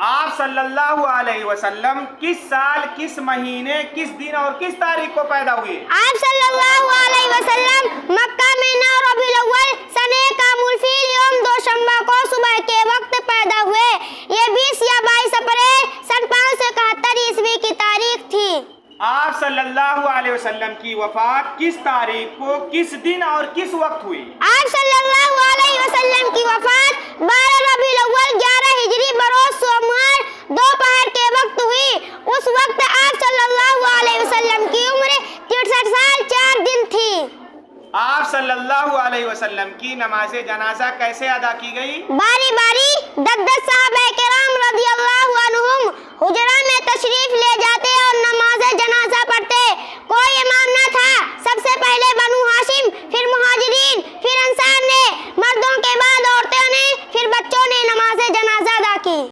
आप सल्लल्लाहु अलैहि वसल्लम किस साल, किस महीने, किस दिन और किस तारीख को पैदा हुए? आप सल्लल्लाहु अलैहि वसल्लम मक्का में 9 रबीउल अव्वल सने कामुल फील यौम दोशंबा को सुबह के वक्त पैदा हुए। ये 20 या 22 अप्रैल सन 571 ईस्वी की तारीख थी। आप सल्लल्लाहु अलैहि वसल्लम की वफात किस तारीख को, किस दिन और किस वक्त हुई? आप सल्लल्लाहु अलैहि वसल्लम की वफात 12 रबीउल अव्वल 11 हिजरी बरोज सोमवार दोपहर के वक्त हुई। उस वक्त आप सल्लल्लाहु अलैहि वसल्लम की उम्र 63 साल 4 दिन थी। आप सल्लल्लाहु अलैहि वसल्लम की नमाज जनाजा कैसे अदा की गई? बारी बारी 10 सहाबा के